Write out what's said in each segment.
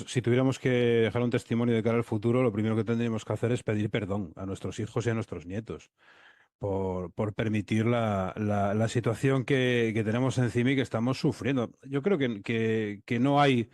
Si tuviéramos que dejar un testimonio de cara al futuro, lo primero que tendríamos que hacer es pedir perdón a nuestros hijos y a nuestros nietos por permitir la situación que tenemos encima y que estamos sufriendo. Yo creo que no hay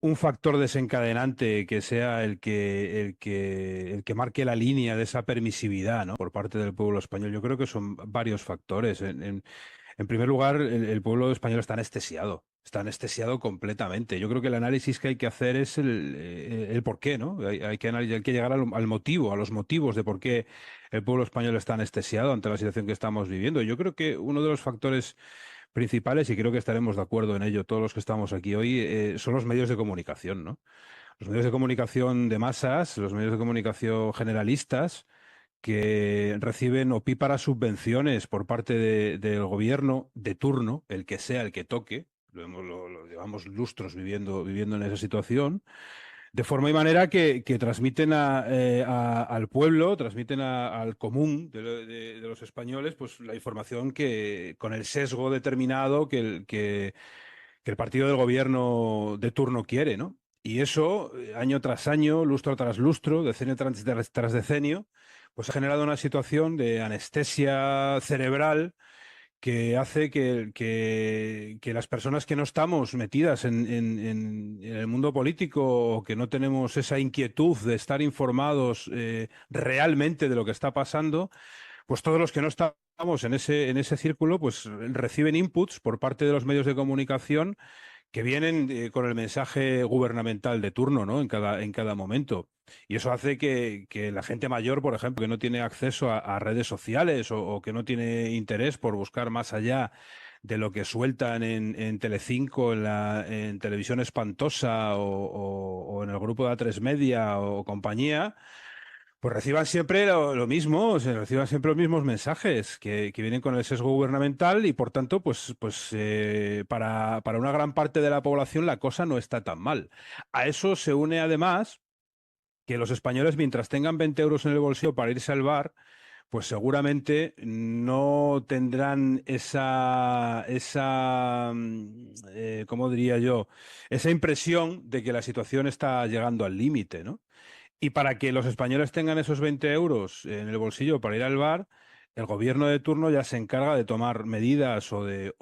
un factor desencadenante que sea el que marque la línea de esa permisividad, ¿no? Por parte del pueblo español. Yo creo que son varios factores. En primer lugar, el pueblo español está anestesiado completamente. Yo creo que el análisis que hay que hacer es el por qué, ¿no? Hay que llegar al motivo, a los motivos de por qué el pueblo español está anestesiado ante la situación que estamos viviendo. Yo creo que uno de los factores principales, y creo que estaremos de acuerdo en ello todos los que estamos aquí hoy, son los medios de comunicación, ¿no? Los medios de comunicación de masas, los medios de comunicación generalistas, que reciben opíparas subvenciones por parte del gobierno de turno, el que sea el que toque. Lo llevamos lustros viviendo en esa situación, de forma y manera que transmiten al pueblo, transmiten al común de los españoles, pues la información que con el sesgo determinado que el partido del gobierno de turno quiere, ¿no? Y eso, año tras año, lustro tras lustro, decenio tras decenio, pues ha generado una situación de anestesia cerebral que hace que las personas que no estamos metidas en el mundo político o que no tenemos esa inquietud de estar informados realmente de lo que está pasando, pues todos los que no estamos en ese círculo, pues reciben inputs por parte de los medios de comunicación que vienen con el mensaje gubernamental de turno, ¿no? En cada momento. Y eso hace que la gente mayor, por ejemplo, que no tiene acceso a redes sociales o que no tiene interés por buscar más allá de lo que sueltan en Telecinco, en Televisión Espantosa o en el grupo de A3 Media o compañía, pues reciban siempre lo mismo, o sea, reciban siempre los mismos mensajes que vienen con el sesgo gubernamental y por tanto, para una gran parte de la población la cosa no está tan mal. A eso se une además que los españoles, mientras tengan 20 euros en el bolsillo para irse al bar, pues seguramente no tendrán ¿cómo diría yo? Esa impresión de que la situación está llegando al límite, ¿no? Y para que los españoles tengan esos 20 euros en el bolsillo para ir al bar, el gobierno de turno ya se encarga de tomar medidas o de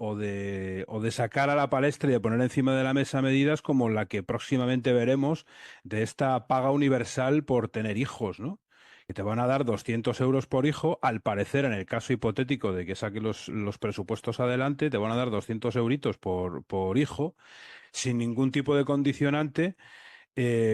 sacar a la palestra y de poner encima de la mesa medidas como la que próximamente veremos de esta paga universal por tener hijos, ¿no? Que te van a dar 200 euros por hijo, al parecer, en el caso hipotético de que saque los presupuestos adelante, te van a dar 200 euritos por hijo, sin ningún tipo de condicionante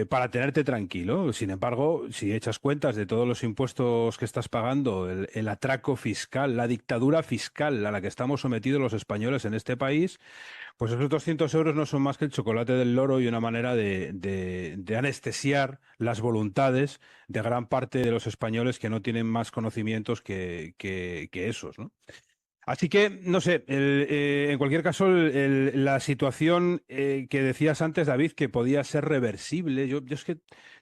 para tenerte tranquilo. Sin embargo, si echas cuentas de todos los impuestos que estás pagando, el atraco fiscal, la dictadura fiscal a la que estamos sometidos los españoles en este país, pues esos 200 euros no son más que el chocolate del loro y una manera de anestesiar las voluntades de gran parte de los españoles que no tienen más conocimientos que esos, ¿no? Así que, no sé, en cualquier caso, la situación que decías antes, David, que podía ser reversible, yo es que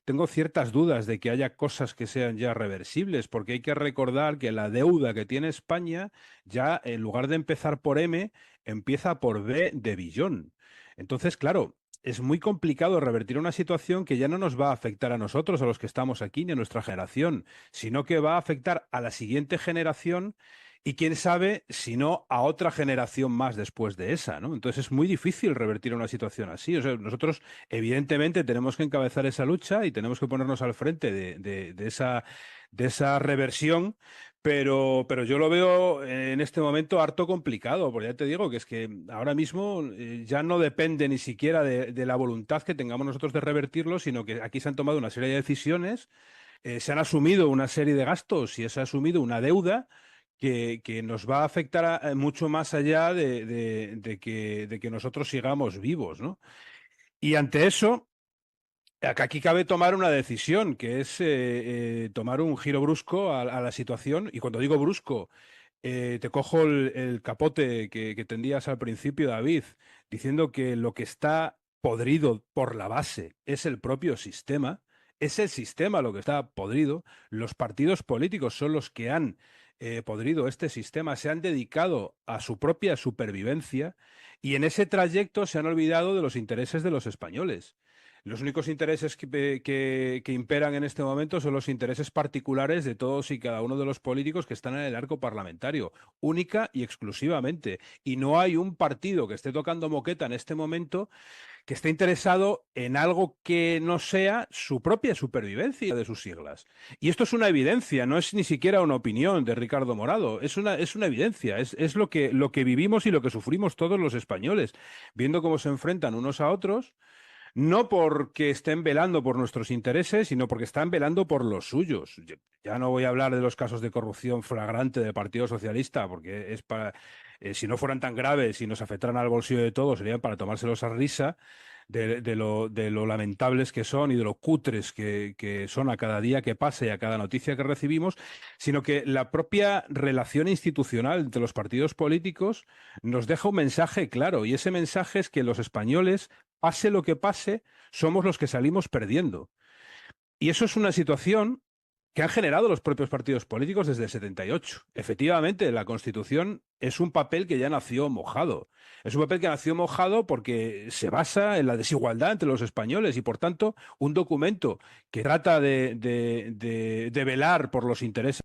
tengo ciertas dudas de que haya cosas que sean ya reversibles, porque hay que recordar que la deuda que tiene España ya, en lugar de empezar por M, empieza por B de billón. Entonces, claro, es muy complicado revertir una situación que ya no nos va a afectar a nosotros, a los que estamos aquí, ni a nuestra generación, sino que va a afectar a la siguiente generación y quién sabe si no a otra generación más después de esa, ¿no? Entonces es muy difícil revertir una situación así. O sea, nosotros evidentemente tenemos que encabezar esa lucha y tenemos que ponernos al frente de esa reversión, pero yo lo veo en este momento harto complicado, porque ya te digo que es que ahora mismo ya no depende ni siquiera de la voluntad que tengamos nosotros de revertirlo, sino que aquí se han tomado una serie de decisiones, se han asumido una serie de gastos y se ha asumido una deuda que nos va a afectar mucho más allá de que nosotros sigamos vivos, ¿no? Y ante eso, aquí cabe tomar una decisión, que es tomar un giro brusco a la situación. Y cuando digo brusco, te cojo el capote que tendías al principio, David, diciendo que lo que está podrido por la base es el propio sistema. Es el sistema lo que está podrido. Los partidos políticos son los que han podrido este sistema, se han dedicado a su propia supervivencia y en ese trayecto se han olvidado de los intereses de los españoles. Los únicos intereses que imperan en este momento son los intereses particulares de todos y cada uno de los políticos que están en el arco parlamentario, única y exclusivamente. Y no hay un partido que esté tocando moqueta en este momento que esté interesado en algo que no sea su propia supervivencia de sus siglas. Y esto es una evidencia, no es ni siquiera una opinión de Ricardo Morado, es una evidencia, es lo que vivimos y lo que sufrimos todos los españoles, viendo cómo se enfrentan unos a otros, no porque estén velando por nuestros intereses, sino porque están velando por los suyos. Ya no voy a hablar de los casos de corrupción flagrante del Partido Socialista, porque es para, si no fueran tan graves y nos afectaran al bolsillo de todos, serían para tomárselos a risa de lo lamentables que son y de lo cutres que son a cada día que pasa y a cada noticia que recibimos, sino que la propia relación institucional entre los partidos políticos nos deja un mensaje claro, y ese mensaje es que los españoles, pase lo que pase, somos los que salimos perdiendo. Y eso es una situación que han generado los propios partidos políticos desde el 78. Efectivamente, la Constitución es un papel que ya nació mojado. Es un papel que nació mojado porque se basa en la desigualdad entre los españoles y, por tanto, un documento que trata de velar por los intereses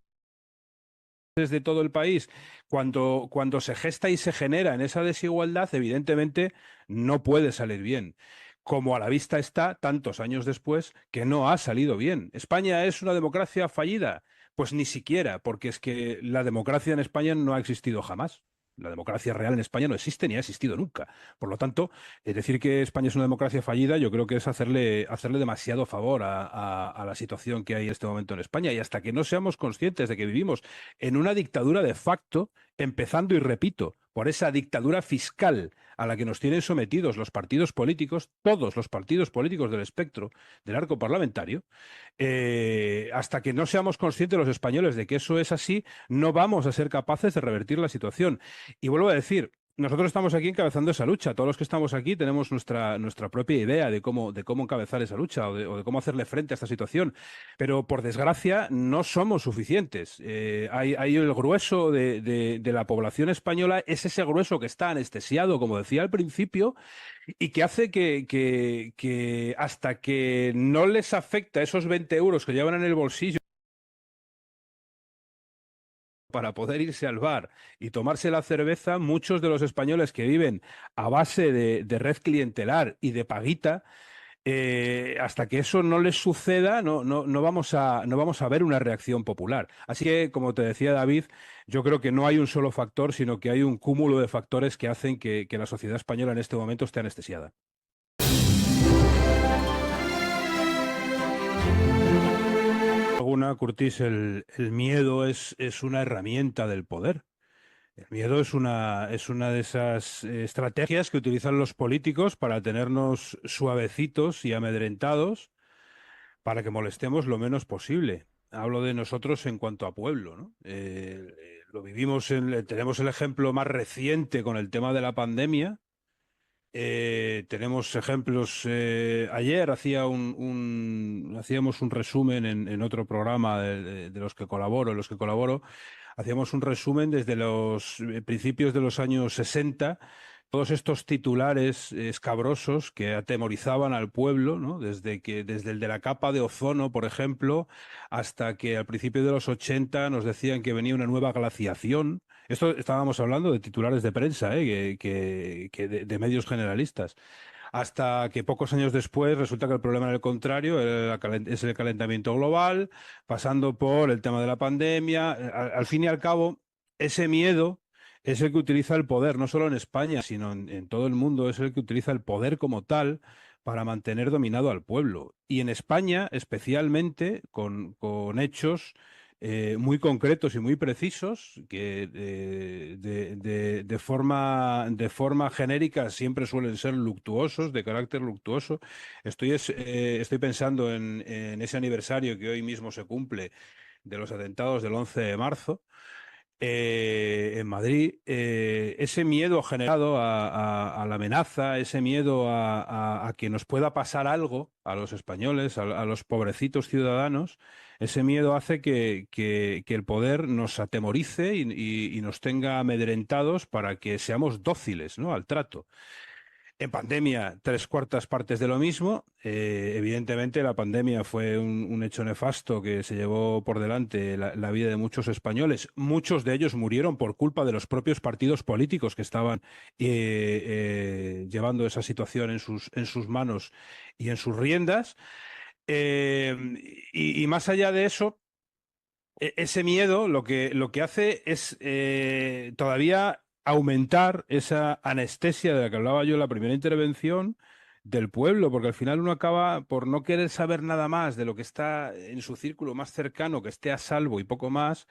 de todo el país, cuando se gesta y se genera en esa desigualdad, evidentemente no puede salir bien. Como a la vista está, tantos años después, que no ha salido bien. ¿España es una democracia fallida? Pues ni siquiera, porque es que la democracia en España no ha existido jamás. La democracia real en España no existe ni ha existido nunca. Por lo tanto, decir que España es una democracia fallida, yo creo que es hacerle demasiado favor a la situación que hay en este momento en España. Y hasta que no seamos conscientes de que vivimos en una dictadura de facto, empezando, y repito, por esa dictadura fiscal a la que nos tienen sometidos los partidos políticos, todos los partidos políticos del espectro del arco parlamentario, hasta que no seamos conscientes los españoles de que eso es así, no vamos a ser capaces de revertir la situación. Y vuelvo a decir, nosotros estamos aquí encabezando esa lucha. Todos los que estamos aquí tenemos nuestra propia idea de cómo encabezar esa lucha o de cómo hacerle frente a esta situación. Pero por desgracia no somos suficientes. Hay el grueso de la población española, es ese grueso que está anestesiado, como decía al principio, y que hace que hasta que no les afecta esos 20 euros que llevan en el bolsillo para poder irse al bar y tomarse la cerveza, muchos de los españoles que viven a base de red clientelar y de paguita, hasta que eso no les suceda, no vamos a ver una reacción popular. Así que, como te decía David, yo creo que no hay un solo factor, sino que hay un cúmulo de factores que hacen que la sociedad española en este momento esté anestesiada. Alguna, Curtis, el miedo es una herramienta del poder. El miedo es una de esas estrategias que utilizan los políticos para tenernos suavecitos y amedrentados para que molestemos lo menos posible. Hablo de nosotros en cuanto a pueblo, ¿no? Lo vivimos, tenemos el ejemplo más reciente con el tema de la pandemia. Tenemos ejemplos. Ayer hacíamos un resumen en otro programa de los que colaboro, hacíamos un resumen desde los principios de los años 60, todos estos titulares escabrosos que atemorizaban al pueblo, ¿no? Desde el de la capa de ozono, por ejemplo, hasta que al principio de los 80 nos decían que venía una nueva glaciación. Esto estábamos hablando de titulares de prensa, que de medios generalistas. Hasta que pocos años después resulta que el problema era el contrario, es el calentamiento global, pasando por el tema de la pandemia. Al fin y al cabo, ese miedo es el que utiliza el poder, no solo en España, sino en todo el mundo, es el que utiliza el poder como tal para mantener dominado al pueblo. Y en España, especialmente, con hechos muy concretos y muy precisos, que de forma genérica siempre suelen ser luctuosos, de carácter luctuoso. Estoy pensando en ese aniversario que hoy mismo se cumple de los atentados del 11 de marzo en Madrid. Ese miedo generado a la amenaza, ese miedo a que nos pueda pasar algo a los españoles, a los pobrecitos ciudadanos, ese miedo hace que el poder nos atemorice y nos tenga amedrentados para que seamos dóciles, ¿no?, al trato. En pandemia, tres cuartas partes de lo mismo. Evidentemente, la pandemia fue un hecho nefasto que se llevó por delante la vida de muchos españoles. Muchos de ellos murieron por culpa de los propios partidos políticos que estaban llevando esa situación en sus manos y en sus riendas. Eh, y más allá de eso, ese miedo lo que hace es todavía aumentar esa anestesia de la que hablaba yo en la primera intervención del pueblo, porque al final uno acaba por no querer saber nada más de lo que está en su círculo más cercano, que esté a salvo y poco más,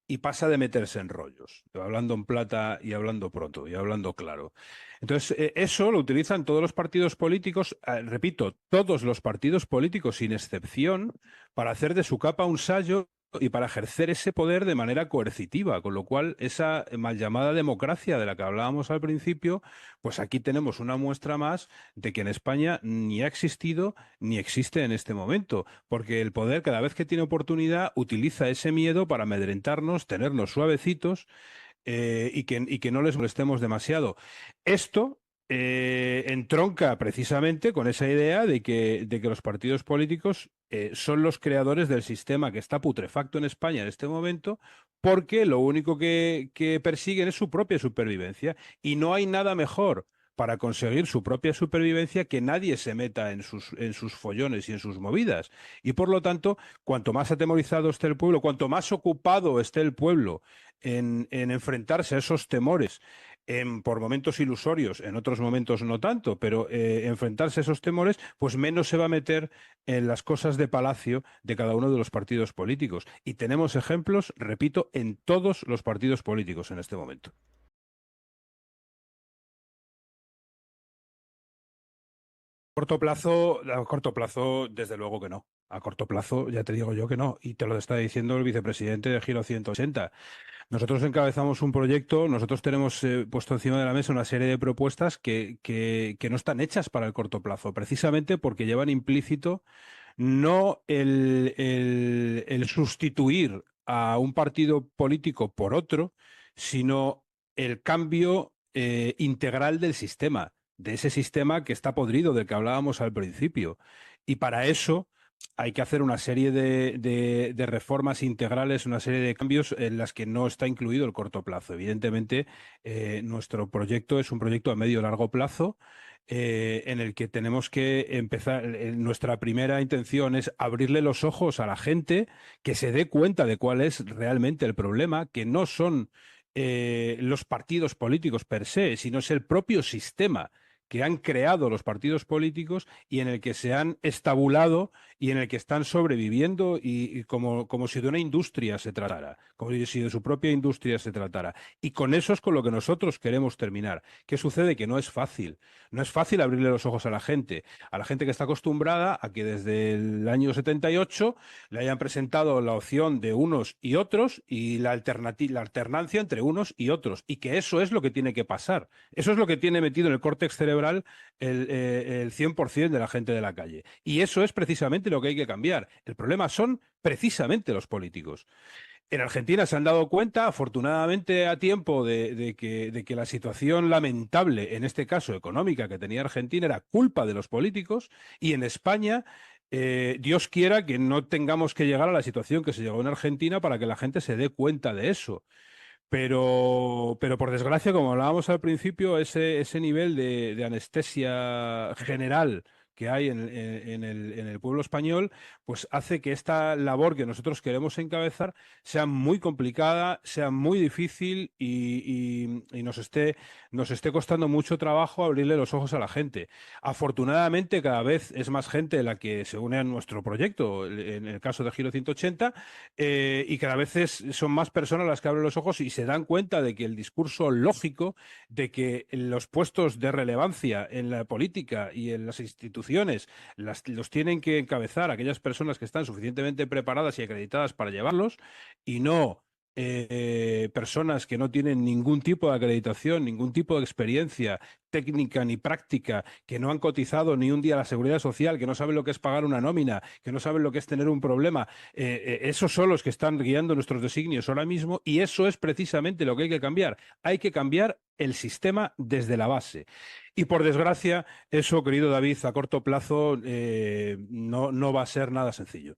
y pasa de meterse en rollos, hablando en plata y hablando pronto y hablando claro. Entonces, eso lo utilizan todos los partidos políticos, repito, todos los partidos políticos sin excepción, para hacer de su capa un sayo y para ejercer ese poder de manera coercitiva, con lo cual esa mal llamada democracia de la que hablábamos al principio, pues aquí tenemos una muestra más de que en España ni ha existido ni existe en este momento, porque el poder cada vez que tiene oportunidad utiliza ese miedo para amedrentarnos, tenernos suavecitos y que no les molestemos demasiado. Esto entronca precisamente con esa idea de que los partidos políticos son los creadores del sistema que está putrefacto en España en este momento, porque lo único que persiguen es su propia supervivencia y no hay nada mejor para conseguir su propia supervivencia que nadie se meta en sus follones y en sus movidas. Y por lo tanto, cuanto más atemorizado esté el pueblo, cuanto más ocupado esté el pueblo en enfrentarse a esos temores, por momentos ilusorios, en otros momentos no tanto, pero enfrentarse a esos temores, pues menos se va a meter en las cosas de palacio de cada uno de los partidos políticos. Y tenemos ejemplos, repito, en todos los partidos políticos en este momento. A corto plazo, desde luego que no. A corto plazo, ya te digo yo que no. Y te lo está diciendo el vicepresidente de Giro 180. Nosotros encabezamos un proyecto, nosotros tenemos puesto encima de la mesa una serie de propuestas que no están hechas para el corto plazo, precisamente porque llevan implícito no el sustituir a un partido político por otro, sino el cambio integral del sistema, de ese sistema que está podrido, del que hablábamos al principio. Y para eso hay que hacer una serie de reformas integrales, una serie de cambios en las que no está incluido el corto plazo. Evidentemente, nuestro proyecto es un proyecto a medio y largo plazo en el que tenemos que empezar. Nuestra primera intención es abrirle los ojos a la gente, que se dé cuenta de cuál es realmente el problema, que no son los partidos políticos per se, sino es el propio sistema que han creado los partidos políticos y en el que se han estabulado y en el que están sobreviviendo y como, como si de una industria se tratara, como si de su propia industria se tratara. Y con eso es con lo que nosotros queremos terminar. ¿Qué sucede? Que no es fácil. No es fácil abrirle los ojos a la gente que está acostumbrada a que desde el año 78 le hayan presentado la opción de unos y otros y la alternancia entre unos y otros. Y que eso es lo que tiene que pasar. Eso es lo que tiene metido en el córtex cerebral el 100% de la gente de la calle. Y eso es precisamente lo que hay que cambiar. El problema son precisamente los políticos. En Argentina se han dado cuenta, afortunadamente a tiempo, de que la situación lamentable, en este caso económica, que tenía Argentina era culpa de los políticos, y en España, Dios quiera que no tengamos que llegar a la situación que se llegó en Argentina para que la gente se dé cuenta de eso. Pero por desgracia, como hablábamos al principio, ese nivel de anestesia general que hay en el pueblo español, pues hace que esta labor que nosotros queremos encabezar sea muy complicada, sea muy difícil y nos esté costando mucho trabajo abrirle los ojos a la gente. Afortunadamente, cada vez es más gente la que se une a nuestro proyecto, en el caso de Giro 180, y cada vez son más personas las que abren los ojos y se dan cuenta de que el discurso lógico de que los puestos de relevancia en la política y en las instituciones los tienen que encabezar aquellas personas que están suficientemente preparadas y acreditadas para llevarlos y no personas que no tienen ningún tipo de acreditación, ningún tipo de experiencia técnica ni práctica, que no han cotizado ni un día a la Seguridad Social, que no saben lo que es pagar una nómina, que no saben lo que es tener un problema. Esos son los que están guiando nuestros designios ahora mismo y eso es precisamente lo que hay que cambiar. Hay que cambiar el sistema desde la base. Y por desgracia, eso, querido David, a corto plazo no va a ser nada sencillo.